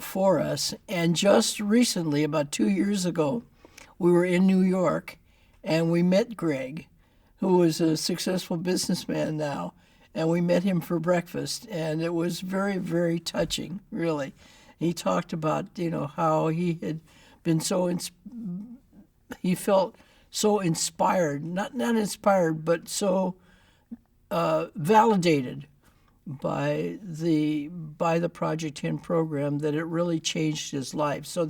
for us. And just recently, about 2 years ago, we were in New York, and we met Greg, who is a successful businessman now, and we met him for breakfast, and it was very, very touching, really. He talked about, how he had been he felt so inspired, not inspired, but so validated by the Project 10 program that it really changed his life. So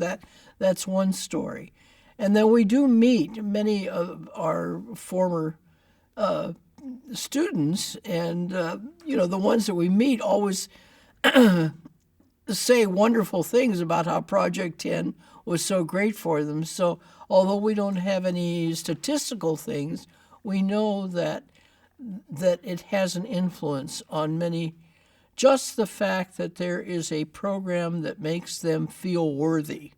that's one story. And then we do meet many of our former students, and the ones that we meet always say wonderful things about how Project 10 was so great for them. So although we don't have any statistical things, we know that it has an influence on many. Just the fact that there is a program that makes them feel worthy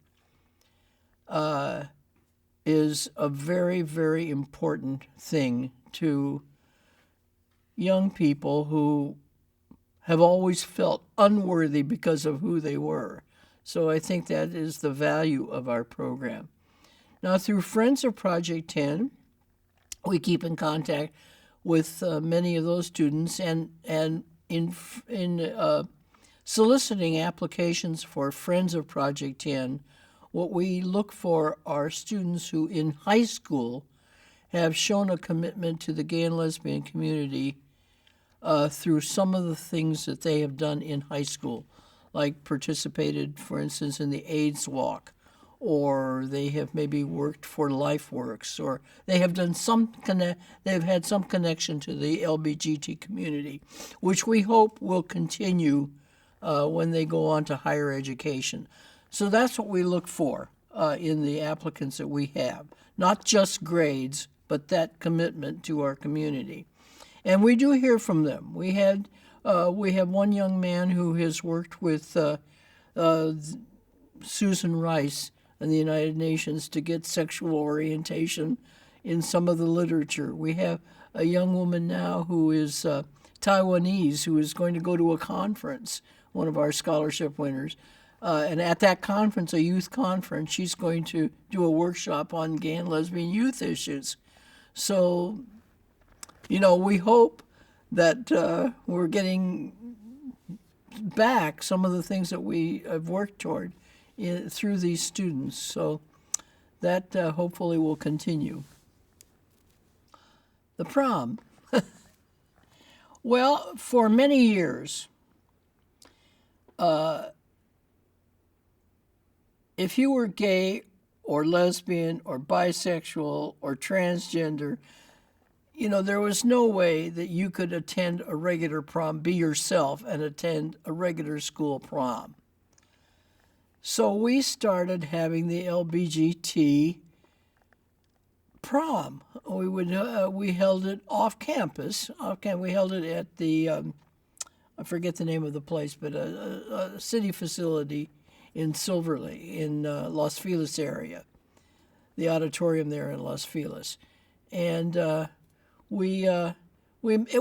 is a very, very important thing to young people who have always felt unworthy because of who they were. So I think that is the value of our program. Now, through Friends of Project 10, we keep in contact with many of those students, and in soliciting applications for Friends of Project 10, what we look for are students who in high school have shown a commitment to the gay and lesbian community through some of the things that they have done in high school, like participated, for instance, in the AIDS walk, or they have maybe worked for LifeWorks, or they have done they've had some connection to the LGBT community, which we hope will continue when they go on to higher education. So that's what we look for in the applicants that we have, not just grades, but that commitment to our community. And we do hear from them. We have one young man who has worked with Susan Rice in the United Nations to get sexual orientation in some of the literature. We have a young woman now who is Taiwanese, who is going to go to a conference, one of our scholarship winners. And at that conference, a youth conference, she's going to do a workshop on gay and lesbian youth issues. So, we hope that we're getting back some of the things that we have worked toward through these students. So that hopefully will continue. The prom. Well, for many years, if you were gay or lesbian or bisexual or transgender, there was no way that you could attend a regular prom, be yourself, and attend a regular school prom. So we started having the LBGT prom. We held it off campus. We held it at the I forget the name of the place, but a city facility in Silverlake, in Los Feliz area, the auditorium there in Los Feliz, and it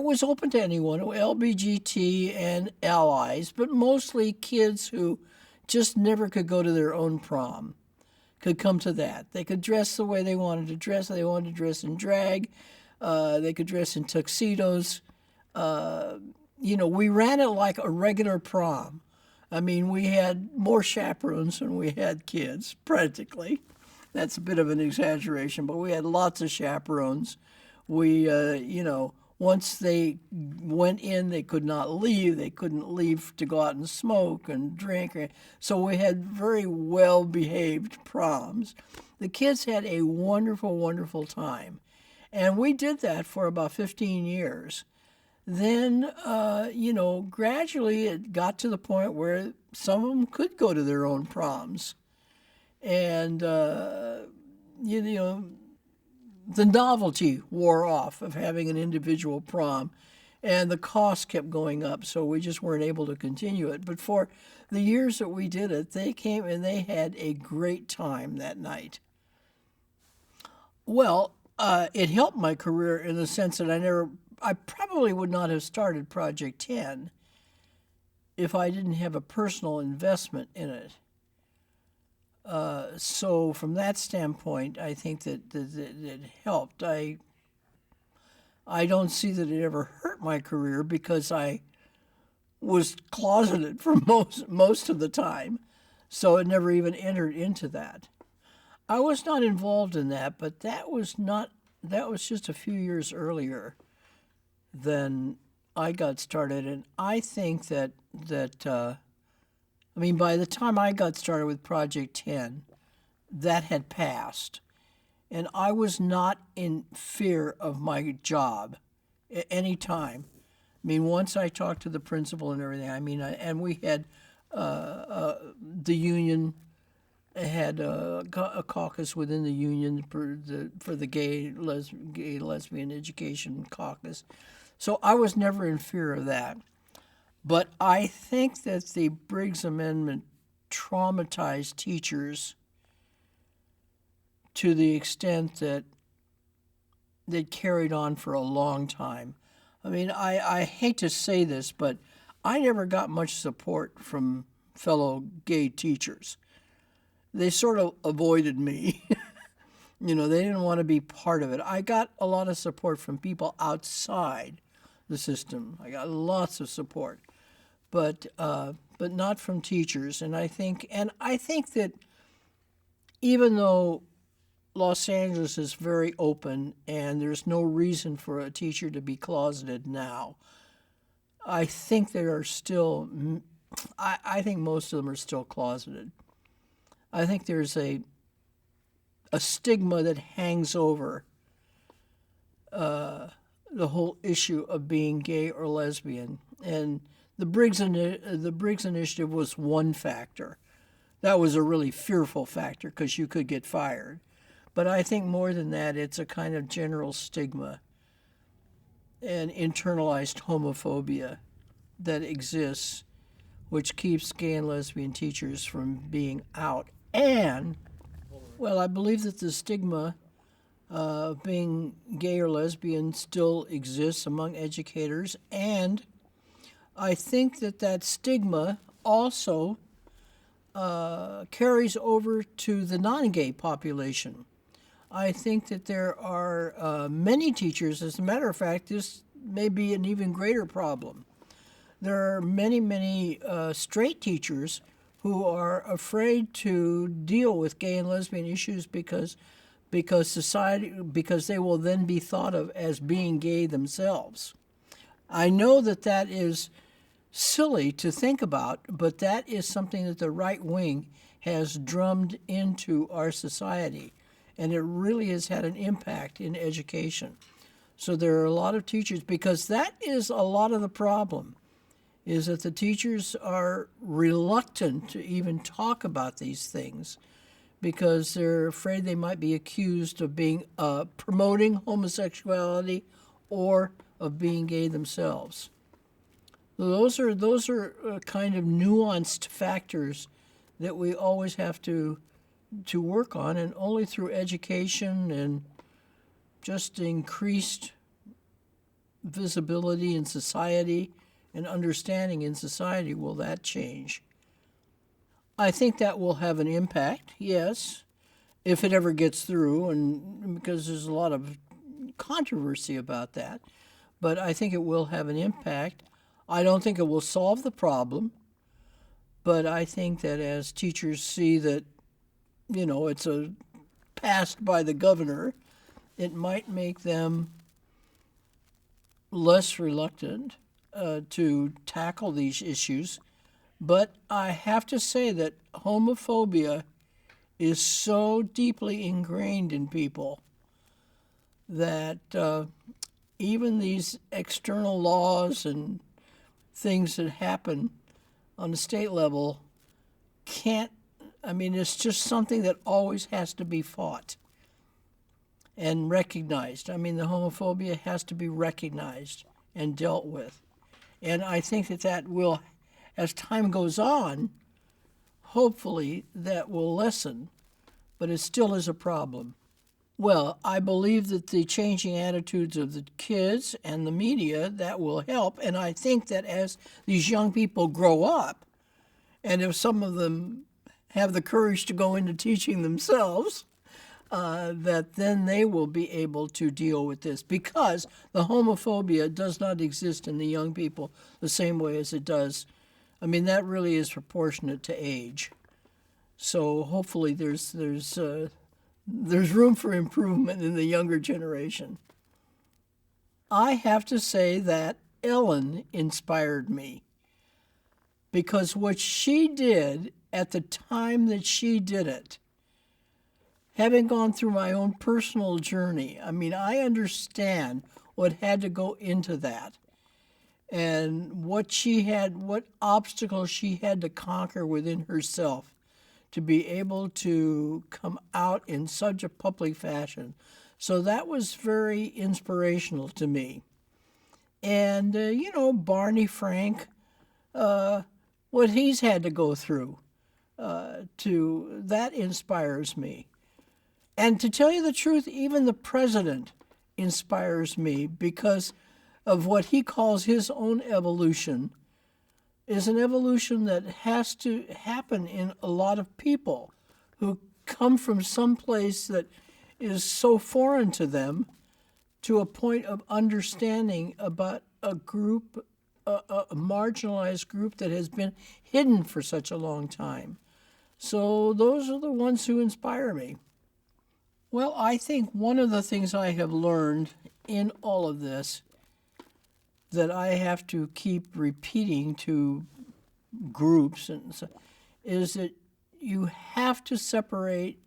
was open to anyone, LBGT and allies, but mostly kids who just never could go to their own prom could come to that. They could dress the way they wanted to dress. They wanted to dress in drag. They could dress in tuxedos. We ran it like a regular prom. I mean, we had more chaperones than we had kids, practically. That's a bit of an exaggeration, but we had lots of chaperones. We, once they went in, they could not leave. They couldn't leave to go out and smoke and drink. So we had very well-behaved proms. The kids had a wonderful, wonderful time. And we did that for about 15 years. Then, gradually it got to the point where some of them could go to their own proms. and you know, the novelty wore off of having an individual prom, and the cost kept going up, so we just weren't able to continue it. But for the years that we did it, they came and they had a great time that night. Well, it helped my career in the sense that I probably would not have started Project 10 if I didn't have a personal investment in it. So from that standpoint, I think that it helped. I don't see that it ever hurt my career because I was closeted for most of the time, so it never even entered into that. I was not involved in that, but that was just a few years earlier than I got started, and I think that I mean, by the time I got started with Project 10, that had passed. And I was not in fear of my job at any time. I mean, once I talked to the principal and everything, and we had the union had a caucus within the union for the gay lesbian education caucus. So I was never in fear of that. But I think that the Briggs Amendment traumatized teachers to the extent that they carried on for a long time. I mean, I hate to say this, but I never got much support from fellow gay teachers. They sort of avoided me. They didn't want to be part of it. I got a lot of support from people outside the system. I got lots of support. But not from teachers. And I think that even though Los Angeles is very open and there's no reason for a teacher to be closeted now, I think there are still. I think most of them are still closeted. I think there's a stigma that hangs over the whole issue of being gay or lesbian, and the Briggs Initiative was one factor. That was a really fearful factor because you could get fired. But I think more than that, it's a kind of general stigma and internalized homophobia that exists, which keeps gay and lesbian teachers from being out. And, well, I believe that the stigma of being gay or lesbian still exists among educators, and I think that stigma also carries over to the non-gay population. I think that there are many teachers, as a matter of fact, this may be an even greater problem. There are many straight teachers who are afraid to deal with gay and lesbian issues because they will then be thought of as being gay themselves. I know that is silly to think about, but that is something that the right wing has drummed into our society, and it really has had an impact in education. So there are a lot of teachers, because that is a lot of the problem, is that the teachers are reluctant to even talk about these things because they're afraid they might be accused of being promoting homosexuality or of being gay themselves. Those are kind of nuanced factors that we always have to work on, and only through education and just increased visibility in society and understanding in society will that change. I think that will have an impact, yes, if it ever gets through, and because there's a lot of controversy about that, but I think it will have an impact. I don't think it will solve the problem, but I think that as teachers see that, it's passed by the governor, it might make them less reluctant to tackle these issues. But I have to say that homophobia is so deeply ingrained in people that even these external laws and things that happen on the state level can't I mean, it's just something that always has to be fought and recognized. I mean, the homophobia has to be recognized and dealt with. And I think that will, as time goes on, hopefully that will lessen, but it still is a problem. Well, I believe that the changing attitudes of the kids and the media, that will help. And I think that as these young people grow up, and if some of them have the courage to go into teaching themselves, that then they will be able to deal with this, because the homophobia does not exist in the young people the same way as it does. I mean, that really is proportionate to age. So hopefully there's room for improvement in the younger generation. I have to say that Ellen inspired me, because what she did at the time that she did it, having gone through my own personal journey, I mean, I understand what had to go into that and what obstacles she had to conquer within herself to be able to come out in such a public fashion. So that was very inspirational to me. And, Barney Frank, what he's had to go through, that inspires me. And to tell you the truth, even the president inspires me, because of what he calls his own evolution is an evolution that has to happen in a lot of people who come from some place that is so foreign to them, to a point of understanding about a group, a marginalized group that has been hidden for such a long time. So those are the ones who inspire me. Well, I think one of the things I have learned in all of this that I have to keep repeating to groups is that you have to separate,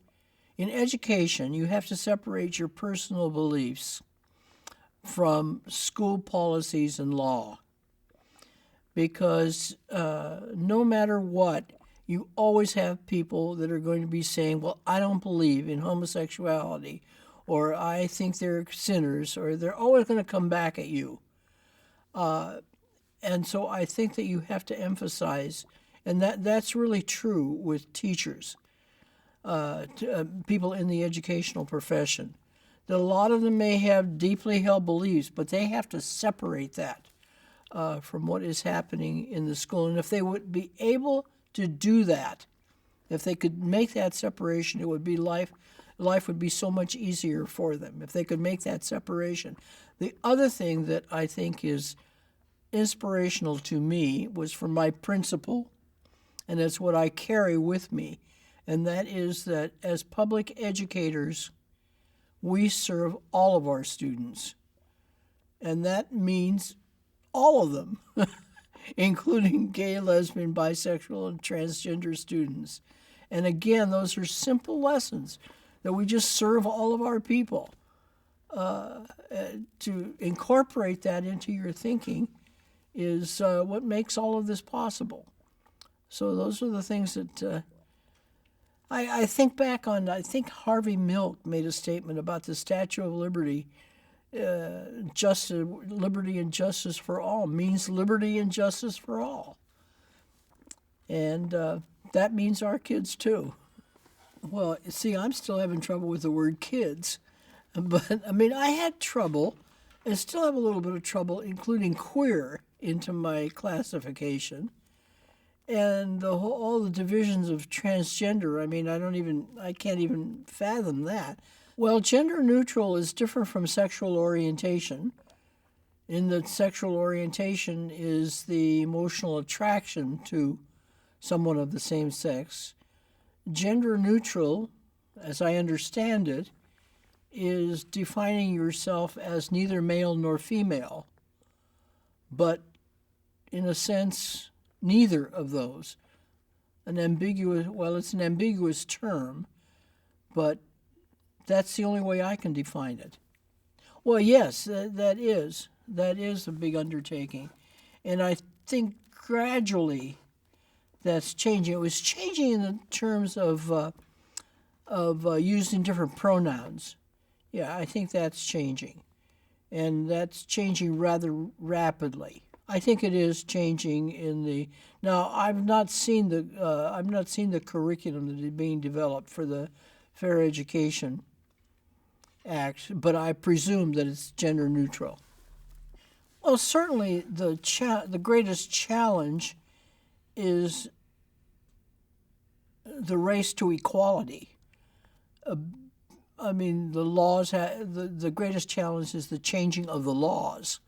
in education, you have to separate your personal beliefs from school policies and law. Because no matter what, you always have people that are going to be saying, well, I don't believe in homosexuality, or I think they're sinners, or they're always going to come back at you. And so I think that you have to emphasize, and that's really true with teachers, people in the educational profession, that a lot of them may have deeply held beliefs, but they have to separate that from what is happening in the school. And if they would be able to do that, if they could make that separation, it would be life would be so much easier for them if they could make that separation. The other thing that I think is inspirational to me was from my principal, and that's what I carry with me, and that is that as public educators, we serve all of our students, and that means all of them, including gay, lesbian, bisexual, and transgender students. And again, those are simple lessons that we just serve all of our people. To incorporate that into your thinking is what makes all of this possible. So those are the things that I think back on. I think Harvey Milk made a statement about the Statue of Liberty. Liberty and justice for all means liberty and justice for all. And that means our kids too. Well, see, I'm still having trouble with the word kids. But, I mean, I had trouble, and still have a little bit of trouble, including queer into my classification. And all the divisions of transgender, I mean, I can't even fathom that. Well, gender neutral is different from sexual orientation, in that sexual orientation is the emotional attraction to someone of the same sex. Gender neutral, as I understand it, is defining yourself as neither male nor female, but in a sense, neither of those. It's an ambiguous term, but that's the only way I can define it. Well, yes, that is a big undertaking. And I think gradually that's changing. It was changing in the terms of using different pronouns. Yeah, I think that's changing, and that's changing rather rapidly. I think it is changing in the now. I've not seen the curriculum that is being developed for the Fair Education Act, but I presume that it's gender neutral. Well, certainly the greatest challenge is the race to equality. I mean, the greatest challenge is the changing of the laws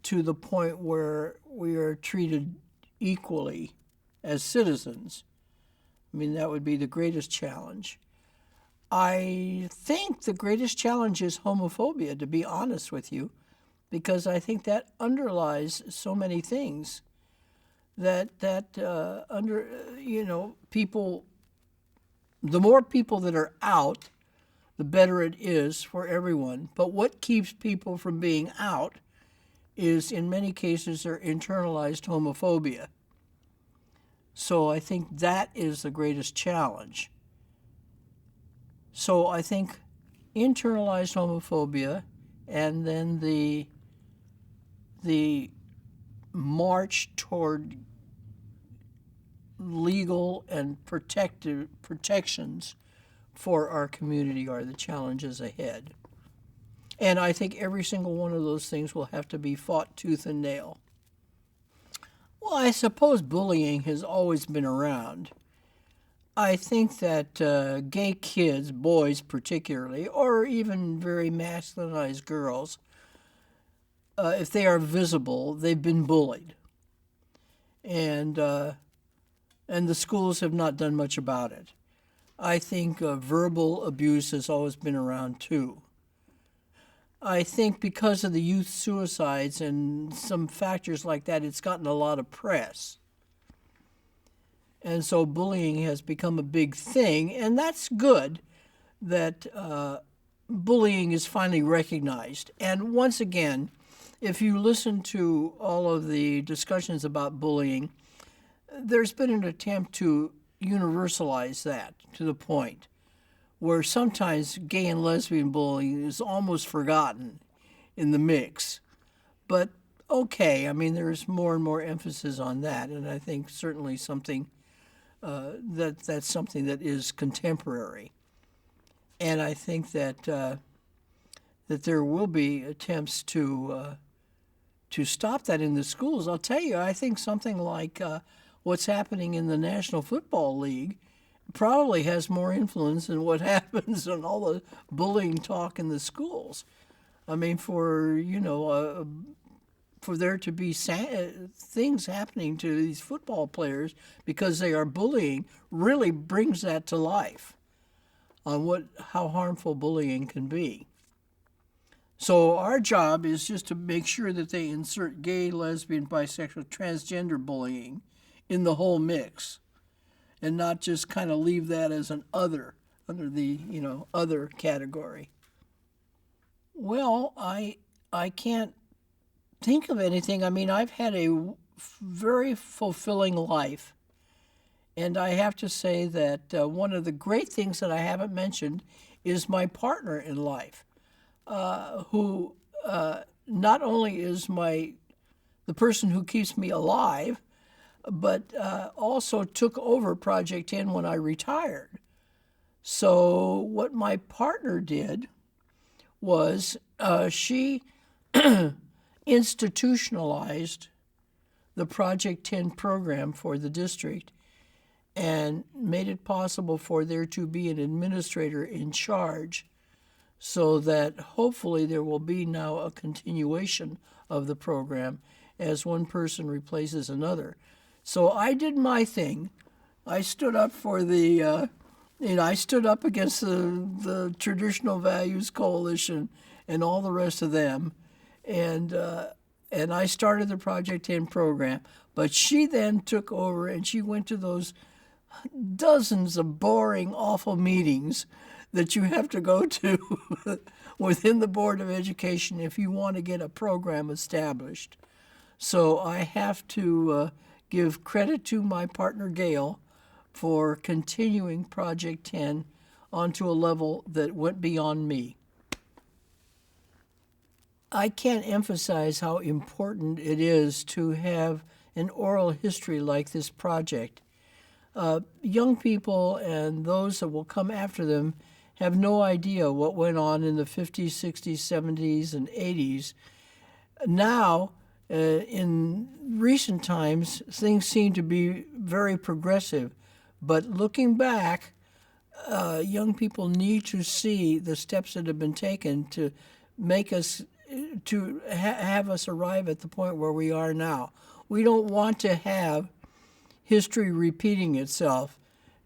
to the point where we are treated equally as citizens. I mean, that would be the greatest challenge. I think the greatest challenge is homophobia, to be honest with you, because I think that underlies so many things people, the more people that are out, the better it is for everyone. But what keeps people from being out is, in many cases, their internalized homophobia. So I think that is the greatest challenge. So I think internalized homophobia, and then the march toward legal and protections for our community are the challenges ahead. And I think every single one of those things will have to be fought tooth and nail. Well, I suppose bullying has always been around. I think that gay kids, boys particularly, or even very masculinized girls, if they are visible, they've been bullied. And the schools have not done much about it. I think verbal abuse has always been around too. I think because of the youth suicides and some factors like that, it's gotten a lot of press. And so bullying has become a big thing, and that's good that bullying is finally recognized. And once again, if you listen to all of the discussions about bullying, there's been an attempt to universalize that to the point where sometimes gay and lesbian bullying is almost forgotten in the mix. But okay, I mean, there's more and more emphasis on that, and I think certainly something that's something that is contemporary. And I think that that there will be attempts to stop that in the schools. I'll tell you, I think something like what's happening in the National Football League probably has more influence than what happens in all the bullying talk in the schools. I mean, for there to be things happening to these football players because they are bullying really brings that to life on how harmful bullying can be. So our job is just to make sure that they insert gay, lesbian, bisexual, transgender bullying in the whole mix, and not just kind of leave that as an other, under the other category. Well, I can't think of anything. I mean, I've had a very fulfilling life, and I have to say that one of the great things that I haven't mentioned is my partner in life, who not only is the person who keeps me alive, but also took over Project 10 when I retired. So what my partner did was she institutionalized the Project 10 program for the district and made it possible for there to be an administrator in charge, so that hopefully there will be now a continuation of the program as one person replaces another. So I did my thing. I stood up for I stood up against the Traditional Values Coalition and all the rest of them, and I started the Project 10 program. But she then took over, and she went to those dozens of boring, awful meetings that you have to go to within the Board of Education if you want to get a program established. So I have to give credit to my partner Gail for continuing Project 10 onto a level that went beyond me. I can't emphasize how important it is to have an oral history like this project. Young people and those that will come after them have no idea what went on in the 50s, 60s, 70s, and 80s. Now, in recent times, things seem to be very progressive. But looking back, young people need to see the steps that have been taken to make us, have us arrive at the point where we are now. We don't want to have history repeating itself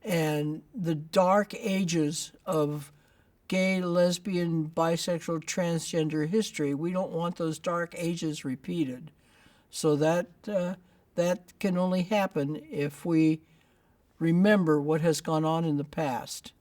and the dark ages of gay, lesbian, bisexual, transgender history. We don't want those dark ages repeated. So that can only happen if we remember what has gone on in the past.